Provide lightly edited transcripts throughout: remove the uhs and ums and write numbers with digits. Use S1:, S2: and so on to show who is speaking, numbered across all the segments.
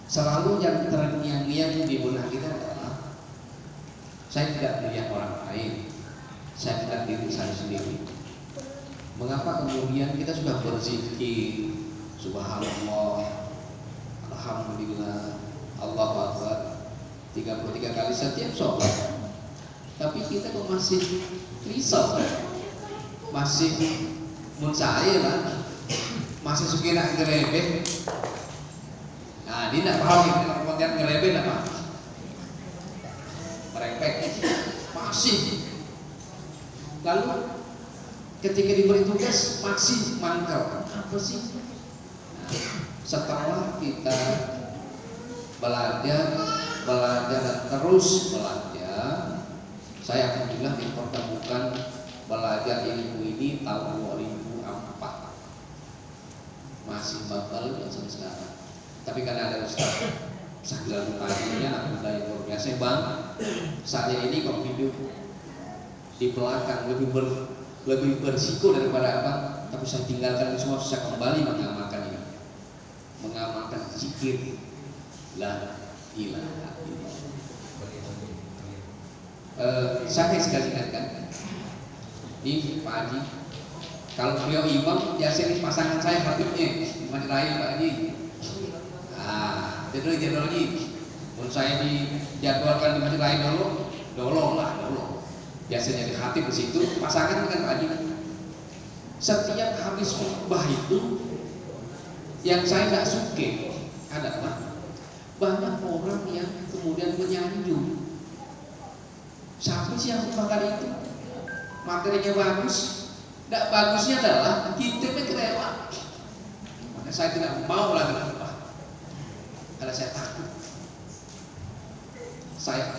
S1: Selalu yang terngiang-ngiang di benak kita adalah saya tidak melihat orang lain, saya melihat diri saya sendiri. Mengapa kemudian kita sudah berzikir subhanallah, alhamdulillah, Allahu akbar 33 kali setiap sholat, tapi kita kok masih risau, masih muncair lah, masih sukira ngerebeh. Nah, dia tidak paham ini konten ngerebeh apa? Merepek masih. Lalu ketika diberi tugas masih mangkal. Apa sih? Nah, setelah kita belajar dan terus belajar, saya alhamdulillah dipertemukan belajar ilmu ini tahun 2004, masih bakal sampai sekarang. Tapi karena ada Ustaz Sahzal Muqadimnya, alhamdulillah yang luar biasa bang. Saya ini kok hidup di belakang lebih berisiko daripada apa? Tapi saya tinggalkan itu semua, saya kembali mengamalkan ini, mengamalkan zikir la ilaha illallah. Saya sekali ingatkan ini Pak Haji, kalau beliau imam biasanya pasangan saya habibnya Mas Rahim Pak Haji. Jadwal lagi. Menurut saya dijadwalkan di Masjid lain dulu. Biasanya di khatib di situ pasangan dengan Pak Haji. Setiap habis khutbah itu yang saya tidak suka adalah banyak orang yang kemudian menyanjung. Siapa sih yang bakal itu? Materinya bagus. Tidak bagusnya adalah kita kecewa. Maka saya tidak mau lagi khutbah. Karena saya takut, saya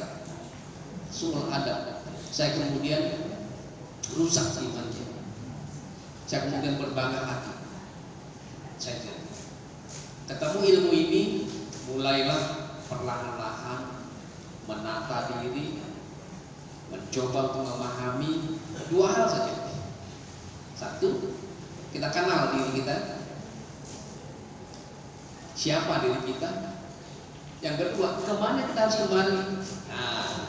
S1: sulh adab, saya kemudian rusak imannya, saya kemudian berbangga hati. Saya ketemu ilmu ini, mulailah perlahan-lahan menata diri, mencoba untuk memahami dua hal saja. Satu, kita kenal diri kita, siapa diri kita. Yang kedua, kemana kita harus kembali. Nah,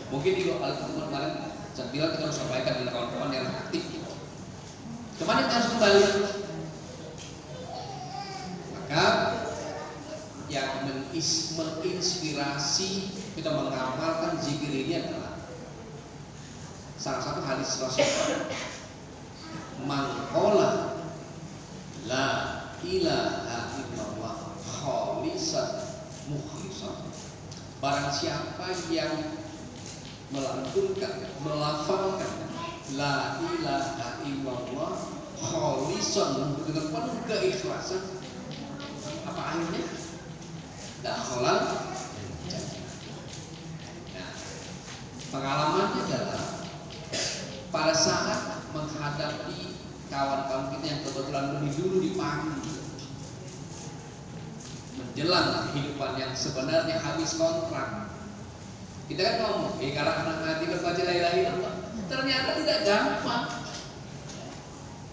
S1: mungkin di kemarin saya bilang kita harus sampaikan dengan kawan-kawan yang aktif. Kemana kita harus kembali? Maka yang menginspirasi kita mengamalkan zikir ini adalah salah satu hadis Rasulullah, man qala la ilaha illallah khalisan mukhlisan, barang siapa yang melantunkan, melafalkan la ilaha illallah khalisan dengan penuh keikhlasan, apa akhirnya? Dakhalal jannah. Nah, pengalamannya adalah pada saat menghadapi kawan-kawan kita yang kebetulan lebih dulu dipanggil menjelang kehidupan yang sebenarnya habis kontrak, kita kan ngomong, kalau anak hati berbaca la ilaha illallah, ternyata tidak gampang.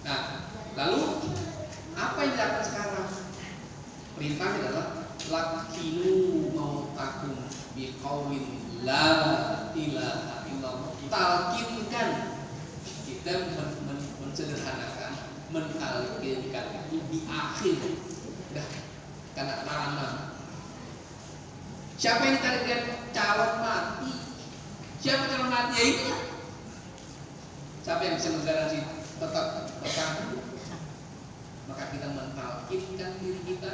S1: Nah, lalu apa yang dilakukan sekarang? Perintahnya adalah lakinu mautakum biqaulin la ilaha illallah. Talkinkan, kita sederhanakan, mentalkinkan itu di akhir. Dah, karena lama. Siapa yang ditarikkan? Calon mati. Siapa calon mati? Ya itu. Siapa yang bisa menggaransi tetap bertahan? Maka kita mentalkinkan diri kita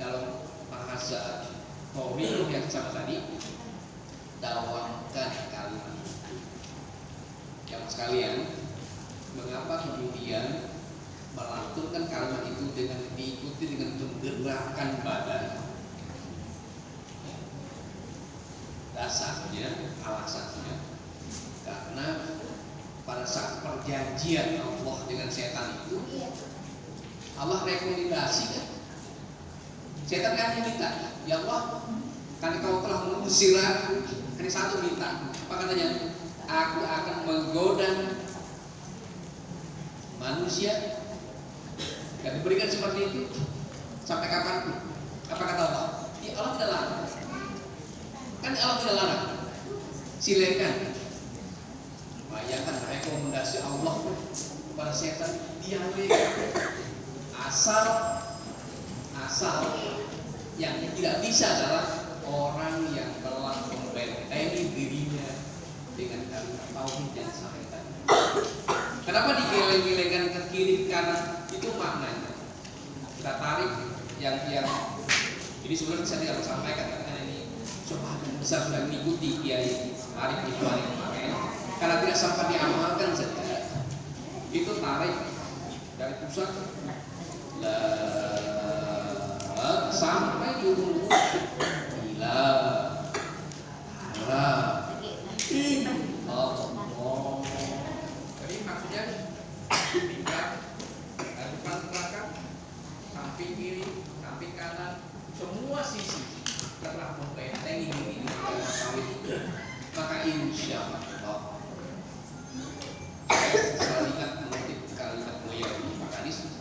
S1: dalam bahasa Qaulul yang sama tadi, dawamkan kalimat. Yang sekalian, mengapa kemudian melantunkan kalimat itu dengan diikuti dengan menggerakkan badan? Dasarnya, alasannya, karena pada saat perjanjian Allah dengan setan itu, Allah rekomendasi kan? Setan kan minta, ya Allah, karena kau telah mengusir aku, hanya satu minta. Apa katanya? Aku akan menggoda manusia. Dan diberikan seperti itu sampai kapan? Apa kata Allah? Ya Allah tidak Kan Allah tidak larang. Silakan. Bayangkan rekomendasi Allah kepada setan, dia asal yang tidak bisa adalah orang yang telah membentengi dirinya dengan kalimat tauhid yang sahih tadi. Kenapa digeleng-gelengkan ke kiri kanan? Itu maknanya. Kita tarik yang ini sebenarnya saya tidak sampaikan karena ini sebagian besar sudah mengikuti Kiai Arif itu hari kemarin. Karena tidak sempat diamalkan saja. Itu tarik dari pusat sampai di ujung gila Allah. Jadi maksudnya pindah dari depan ke belakang, samping kiri, samping kanan, semua sisi telah membentengi diri ini maka insya Allah saya ingat mengutip kalimat beliau Pak Kadis,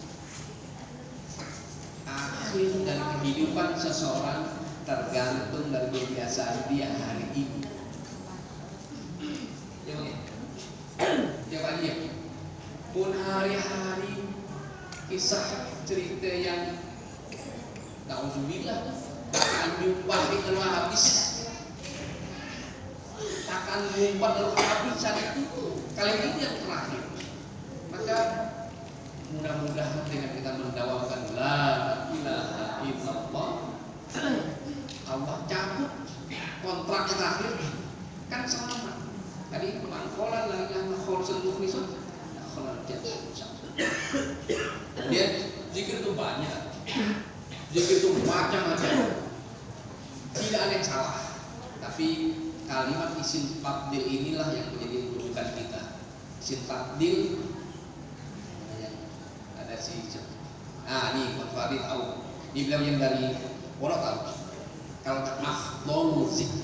S1: akhir dari kehidupan seseorang tergantung dari kebiasaan dia hari ini. Ya Pak ya, pun hari-hari kisah cerita yang na'udzubillah takkan jumpa kalau habis, takkan jumpa kalau habis saat itu. Kali ini yang terakhir. Maka mudah-mudahan dengan kita mendawamkan la ilaha illallah, Allah cabut kontrak terakhir kan selamat. Tadi mangkolan la ilaha illallah mukhlisun khalal jannah. Dia zikir itu banyak. Zikir itu macam-macam. Tidak ada yang salah. Tapi kalimat isim tafdil inilah yang menjadi rujukan kita. Isim tafdil ada si ini Pak Farid tahu. Dibilang yang dari orang tahu. Kalau afdol zikr,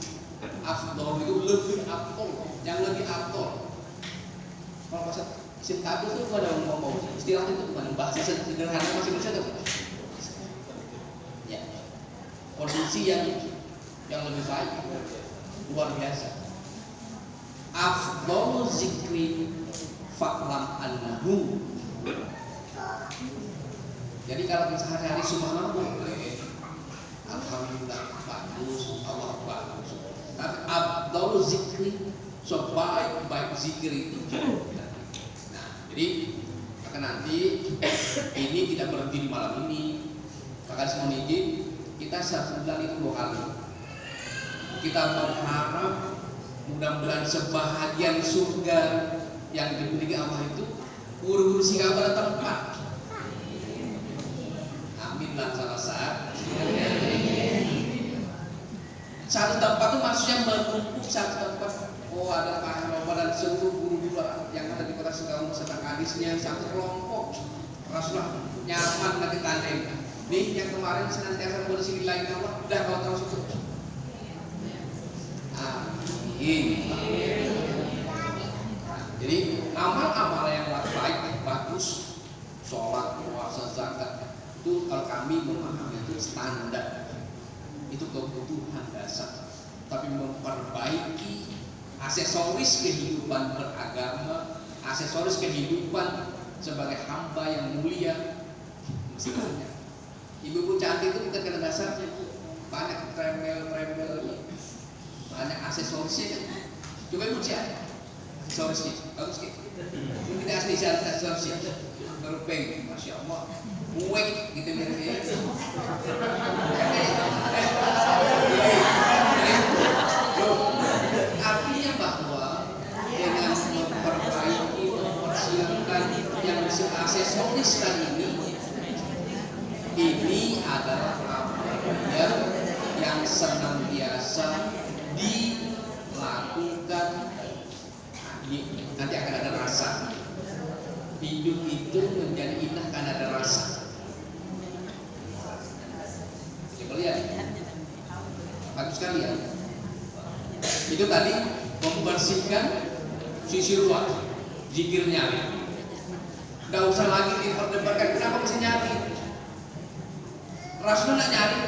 S1: afdol itu lebih afdol, yang lebih afdol. Kalau bahasa isim tafdil itu ada ngomong istilah itu bukan bahasa sederhana masih bisa tuh. Ya. Kondisi yang lebih baik, luar biasa. Afdol zikri fa'lam annahu. Jadi kalau sehari-hari subhanallah boleh, alhamdulillah bagus, Allah bagus. Tapi afdol zikri, sebaik-baik zikir itu. Nah, jadi maka nanti ini tidak berhenti di malam ini. Maka semua ini kita sebulan itu 2 kali. Kita berharap mudah-mudahan sebahagian surga yang dimiliki Allah itu uru-uru singgah pada tempat. Amin lah salah saat. Satu tempat itu maksudnya menumpuk satu tempat. Oh ada pahala dan seluruh guru-guru yang ada di kota Sukabumi serta kadisnya satu kelompok. Rasulullah nyaman nanti tandai. Nih yang kemarin senantiasa bersih lain Allah udah kau terus itu. Jadi amal-amal yang baik, bagus, sholat, puasa, zakat itu kalau kami memahami itu standar, itu kebutuhan dasar. Tapi memperbaiki aksesoris kehidupan beragama, aksesoris kehidupan sebagai hamba yang mulia mesti banyak. Ibu-ibu cantik itu bukan karena dasarnya, banyak tremel, banyak aksesorisnya kan. Coba ibu cek aksesorisnya, bagus kan? Kita asli cari aksesorisnya, baru peng, masya Allah, muek gitu ya. Artinya bahwa dengan memperbaiki, mempersiapkan yang disebut aksesoris tadi ini adalah amal yang senantiasa dilakukan. Nanti akan ada rasa. Hidup itu menjadi indah karena ada rasa. Coba lihat, bagus sekali ya. Itu tadi membersihkan sisi luar, zikir nyari. Gak usah lagi diperdebatkan kenapa mesti nyari. Rasulullah nyari.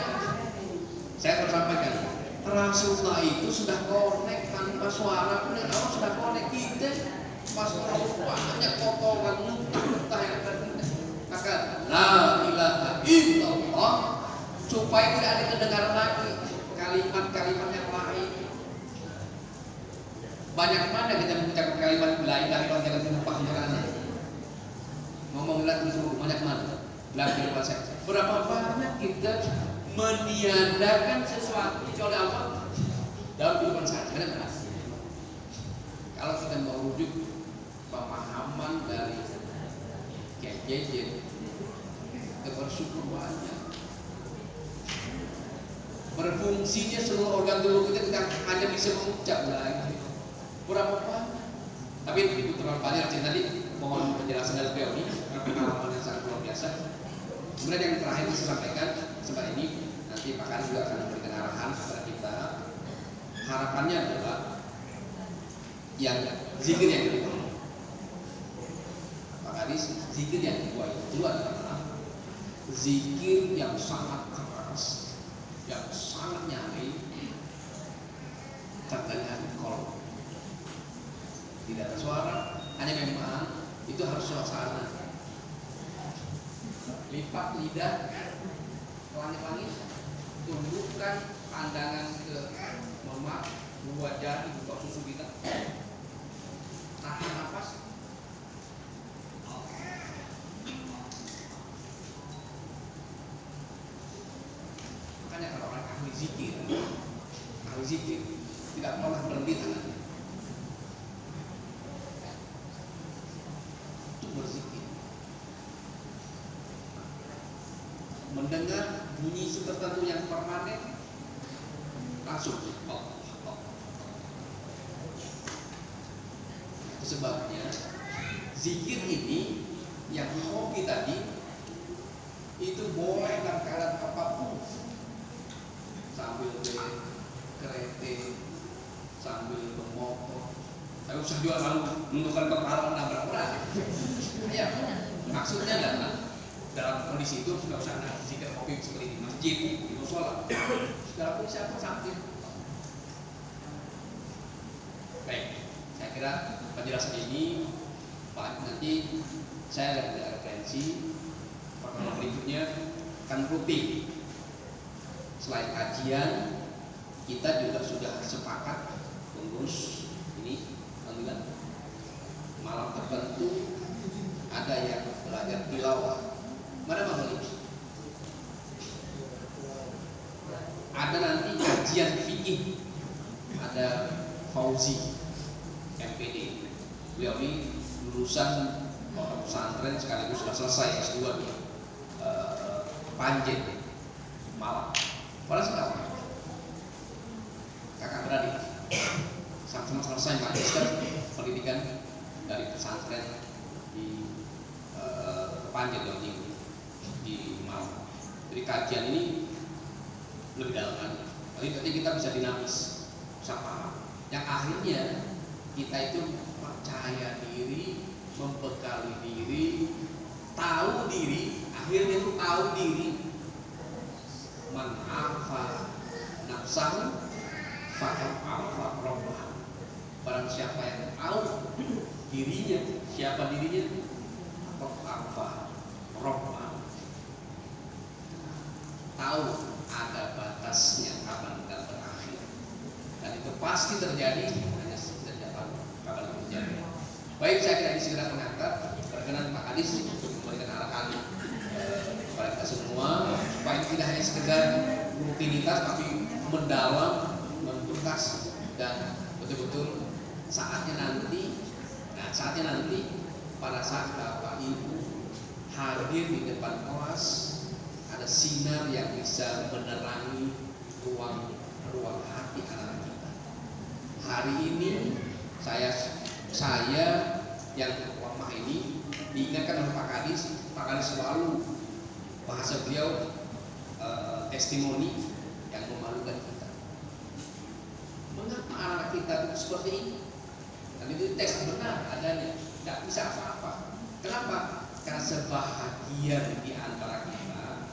S1: Saya tersampaikan Rasulullah itu sudah connect tanpa suara pun, Allah sudah connect kita. Pas orang banyak potongan muntah yang ada kita, maka la ilaha illallah, supaya tidak ada kedengaran lagi kalimat-kalimat yang lain. Banyak mana kita mengucapkan kalimat la ilaha illallah jangan lupa kerana ngomong la ilaha banyak mana la ilaha. Berapa banyak kita meniadakan sesuatu oleh Allah dalam kehidupan sehari-hari. Kalau kita mau rujuk pemahaman dari KJJ, kita bersyukur banyak. Berfungsinya seluruh organ tubuh kita hanya bisa mengucap lagi. Berapa banyak? Tapi itu terlalu banyak. Tadi mohon penjelasan dari beliau ini pengalaman yang sangat luar biasa. Kemudian yang terakhir saya sampaikan seperti ini, nanti Pak Kadis juga akan memberikan arahan kepada kita. Harapannya adalah yang zikir yang kedua, Pak Kadis, zikir yang kedua itu adalah zikir yang sangat keras, yang sangat nyari, terdengar di kolom, tidak ada suara, hanya memang itu harus suasana. Lipat lidah ke langit-langit, tundukkan pandangan ke mama, dua jari buka susu kita, tahan nafas. Makanya kalau orang ahli zikir tidak pernah berhenti tangannya. Itu berzikir. Mendengar bunyi tertentu yang permanen, langsung Itu sebabnya zikir ini yang hobi tadi itu boleh dalam keadaan apapun, sambil kereta, sambil bermotor. Tapi usah juga lalu menundukkan kepala nabrak orang. Ya, maksudnya adalah dalam kondisi itu nggak usah ada zikir hobi seperti di masjid, di musola. Dalam kondisi apa sambil. Baik, saya kira penjelasan ini Pak, nanti saya ada referensi pertemuan berikutnya akan rutin. Selain kajian, kita juga sudah sepakat pengurus ini, alhamdulillah, malam tertentu ada yang belajar tilawah. Mana Bang Beli? Ada nanti kajian fikih, ada Fauzi MPD. Beliau ini lulusan pondok pesantren sekaligus sudah selesai S2 di Panjen, Malang. Pada sekarang kakak beradik sama-sama selesai magister pendidikan dari pesantren di Panjen di Malang. Jadi kajian ini lebih dalam lagi. Nanti kita bisa dinamis, bisa paham. Yang akhirnya kita itu percaya diri, membekali diri, tahu diri, akhirnya itu tahu diri. Man afa nafsahu faqad afa rabbah. Barang siapa yang tahu dirinya, siapa dirinya, faqad afa rabbah. Tahu ada batasnya kapan akan berakhir. Dan itu pasti terjadi, hanya tidak tahu kapan terjadi. Baik, saya kira ini segera mengangkat. Berkenan Pak Kadis untuk memberikan arahan kepada kita semua supaya tidak hanya sekedar rutinitas tapi mendalam, menuntas, dan betul-betul saatnya nanti pada saat Bapak Ibu hadir di depan kelas ada sinar yang bisa menerangi ruang hati anak kita. Hari ini saya yang lemah ini diingatkan oleh Pak Kadis selalu bahasa beliau testimoni yang memalukan kita. Mengapa anak kita seperti ini? Dan itu teks benar adanya, tidak bisa apa-apa. Kenapa? Karena sebahagian di antara kita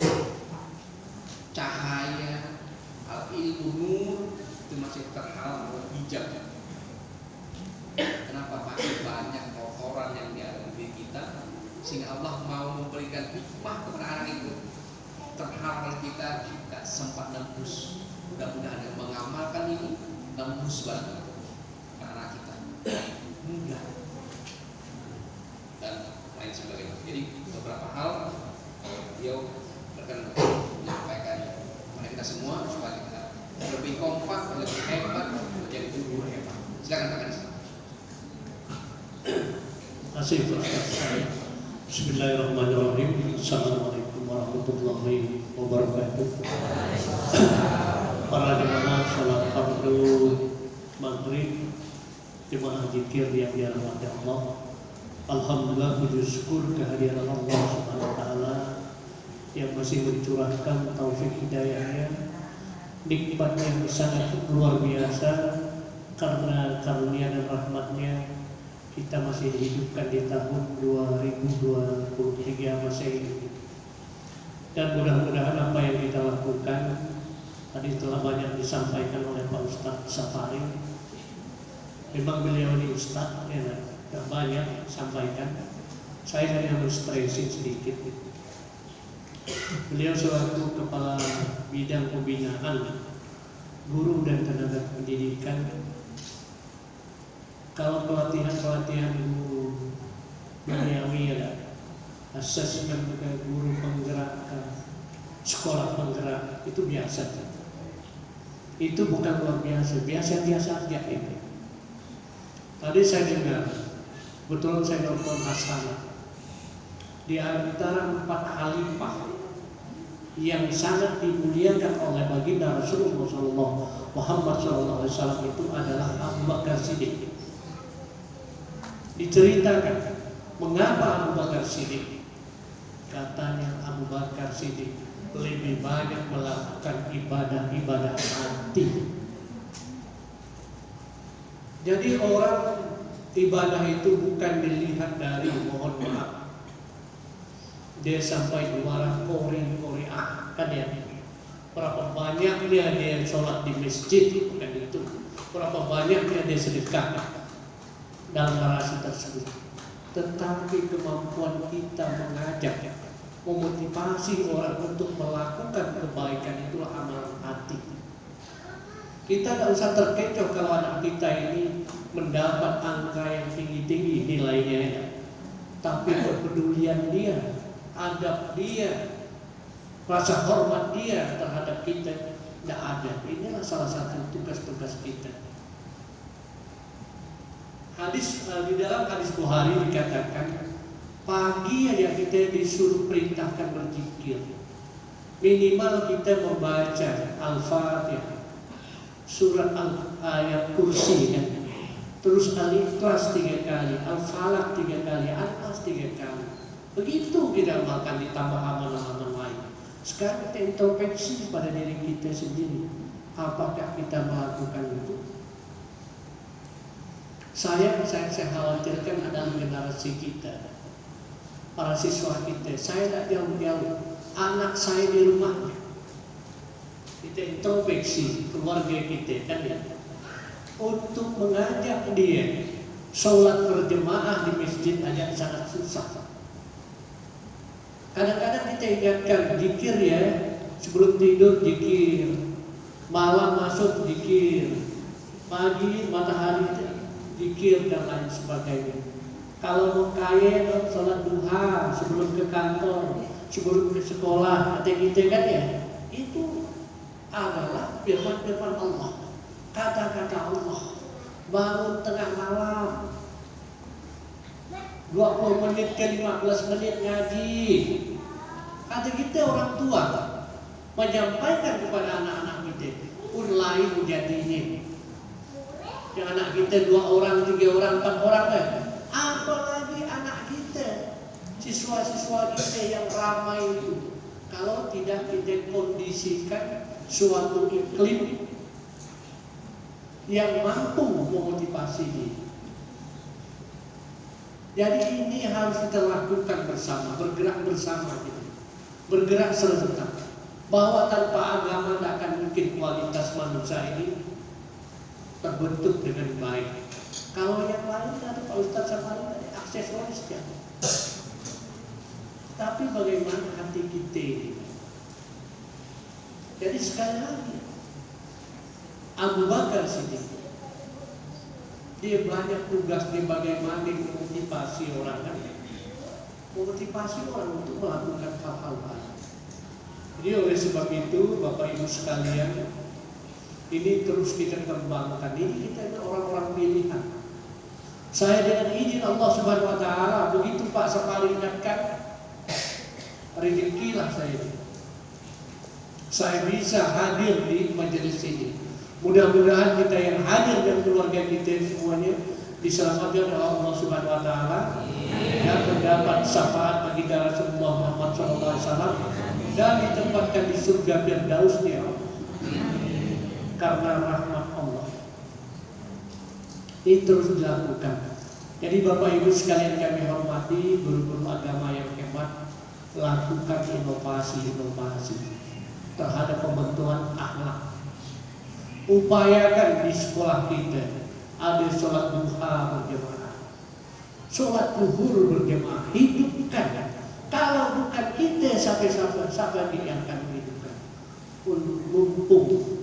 S1: cahaya, ilmu nur itu terhalang oleh hijab. Kenapa? Makin banyak kotoran yang ada di diri kita, sehingga Allah mau memberikan hikmah kepada anak itu. Terhalang kita tidak sempat nembus. Mudah-mudahan yang mengamalkan ini nembus banget ke anak kita. Mudah dan lain sebagainya. Jadi beberapa hal beliau berkenan menyampaikan kepada kita semua supaya kita lebih kompak, lebih hebat, menjadi guru hebat. Silakan Pak Kadis.
S2: Terima kasih. Bismillahirrahmanirrahim. Assalamualaikum warahmatullahi wabarakatuh. Para jemaah salat fardu maghrib, jemaah zikir yang dirahmati Allah. Alhamdulillah, puji syukur kehadiran Allah Subhanahu wa taala yang masih mencurahkan taufik hidayahnya, nikmatnya yang sangat luar biasa. Karena karunia dan rahmatnya kita masih dihidupkan di tahun 2023 Masehi. Dan mudah-mudahan apa yang kita lakukan tadi telah banyak disampaikan oleh Pak Ustadz Safari. Memang beliau ini Ustadz ya, banyak sampaikan. Saya hanya men-stressing sedikit. Beliau selaku kepala bidang pembinaan guru dan tenaga pendidikan. Kalau pelatihan guru duniawi ada asesmen guru penggerak, sekolah penggerak, itu biasa. Itu bukan luar biasa, biasa aja ini. Tadi saya dengar, betul saya nelfon Hasanah. Di antara 4 khalifah yang sangat dimuliakan oleh baginda Rasulullah SAW itu adalah Abu Bakar Siddiq. Diceritakan mengapa Abu Bakar Siddiq? Katanya Abu Bakar Siddiq lebih banyak melakukan ibadah hati. Jadi orang ibadah itu bukan dilihat dari mohon maaf dia sampai juara Korea kan ya, berapa banyaknya dia sholat di masjid, bukan itu, berapa banyaknya dia sedekah dalam narasi tersebut. Tetapi kemampuan kita mengajak, memotivasi orang untuk melakukan kebaikan, itulah amalan hati. Kita tidak usah terkecoh kalau anak kita ini mendapat angka yang tinggi-tinggi nilainya, tapi kepedulian dia, adab dia, rasa hormat dia terhadap kita tidak ada. Inilah salah satu tugas-tugas kita. Di dalam hadis Bukhari dikatakan pagi yang kita disuruh perintahkan berzikir, minimal kita membaca Al-Fatihah, surat ayat kursi kan, terus Al-Ikhlas 3 kali, Al-Falaq 3 kali, Al-Nas 3 kali. Begitu kita amalkan, ditambah amalan-amalan lain. Sekarang kita introspeksi pada diri kita sendiri, apakah kita melakukan itu? Saya khawatirkan adalah generasi kita, para siswa kita. Saya tidak jauh-jauh, anak saya di rumahnya. Kita introspeksi keluarga kita kan ya, untuk mengajak dia sholat berjemaah di masjid aja sangat susah. Kadang-kadang kita ingatkan zikir ya, sebelum tidur zikir, malam masuk zikir, pagi matahari zikir dan lain sebagainya. Kalau mau kaya, sholat duha sebelum ke kantor, sebelum ke sekolah, kata kita kan ya, itu adalah firman-firman Allah, kata-kata Allah. Bangun tengah malam 20 menit ke 15 menit ngaji. Kata kita orang tua menyampaikan kepada anak-anak kita, ulai jadinya. Yang anak kita 2 orang, 3 orang, 4 orang kan. Apalagi anak kita, siswa-siswa kita yang ramai itu. Kalau tidak kita kondisikan suatu iklim yang mampu memotivasi dia. Jadi ini harus kita lakukan bersama, bergerak bersama gitu. Bergerak serentak. Bahwa tanpa agama tidak akan mungkin kualitas manusia ini terbentuk dengan baik. Kalau yang lain ada Pak Ustadz Sapari tadi aksesoris ya. Tapi bagaimana hati kita ini? Jadi sekali lagi Abu Bakar Siddiq, dia banyak tugas di bagaimana memotivasi orang kan, memotivasi orang untuk melakukan hal-hal baik. Jadi oleh sebab itu Bapak Ibu sekalian, ini terus kita kembangkan. Ini kita orang-orang pilihan. Saya dengan izin Allah Subhanahu Wa Taala, begitu Pak Sapari ingatkan, rezekilah saya bisa hadir di majelis ini. Mudah-mudahan kita yang hadir dan keluarga kita semuanya diselamatkan oleh Allah Subhanahu Wa Taala dan mendapat syafaat bagi Rasulullah Muhammad SAW dan ditempatkan di surga Firdausnya karena rahmat Allah. Ini terus dilakukan. Jadi Bapak Ibu sekalian kami hormati, guru-guru agama yang hebat, lakukan inovasi terhadap pembentukan akhlak. Upayakan di sekolah kita ada sholat duha berjamaah, sholat zuhur berjamaah, hidupkan. Kalau bukan kita siapa yang akan menghidupkan? Mumpung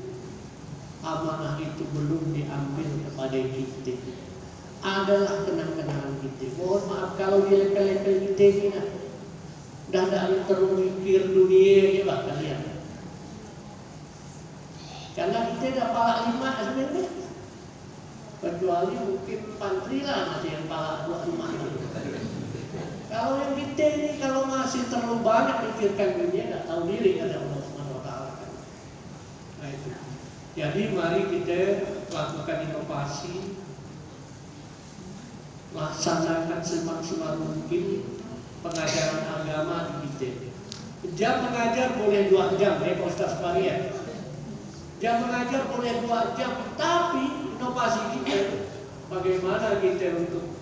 S2: amanah itu belum diambil kepada kita, adalah kenang-kenangan kita. Mohon maaf kalau dia lekel-lekel kita ini, dah ada terus mikir dunia ya Pak kalian. Karena kita dah palak 5 sebenarnya, kecuali mungkin pantri lah masih yang palak 25 itu. Kalau yang kita ini kalau masih terlalu banyak mikirkan dunia, tak tahu diri ada Allah Subhanahu Wa Taala. Nah itu. Jadi mari kita lakukan inovasi, laksanakan semaksimal mungkin pengajaran agama di kita. Jam mengajar boleh 2 jam, Pak Ustaz Sapari ya. Jam mengajar boleh 2 jam, tapi inovasi kita bagaimana kita untuk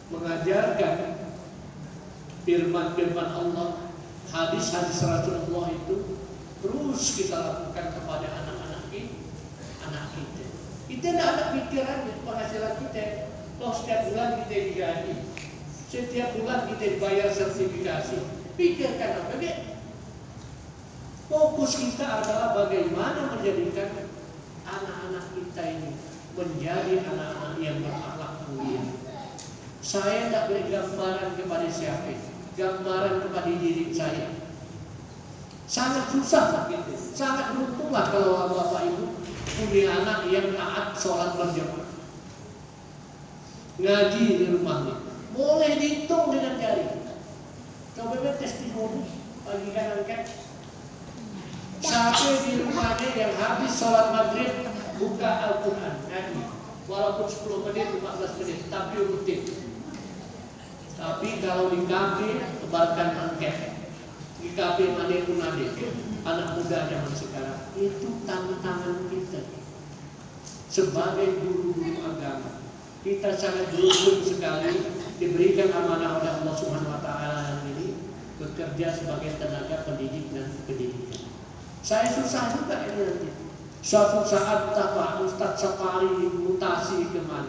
S2: mengajarkan firman-firman Allah, hadis-hadis Rasulullah itu terus kita lakukan kepada anak-anak kita. Kita tidak ada pikiran penghasilan kita. Toh setiap bulan kita digaji, setiap bulan kita dibayar sertifikasi. Pikirkan apa dia? Fokus kita adalah bagaimana menjadikan anak-anak kita ini menjadi anak-anak yang berakhlak mulia. Saya tidak beri gambaran kepada siapa, gambaran kepada diri saya. Sangat susah gitu. Sangat beruntunglah kalau Bapak Ibu punya anak yang taat sholat berjamaah, ngaji di rumahnya. Boleh dihitung dengan jari. Coba testimoni bagi kanan kan. Sampai di rumahnya yang habis sholat maghrib buka Al-Quran ngaji, walaupun 10 menit, 15 menit, tapi rutin. Tapi kalau di kafe tebarkan angket, di kafe mana pun ada, anak muda zaman sekarang itu tantangan kita sebagai guru-guru agama. Kita sangat beruntung sekali diberikan amanah oleh Allah Subhanahu Wa Taala ini bekerja sebagai tenaga pendidik dan pendidikan. Saya susah juga ini nanti. Suatu saat Ustadz Sapari mutasi kemana?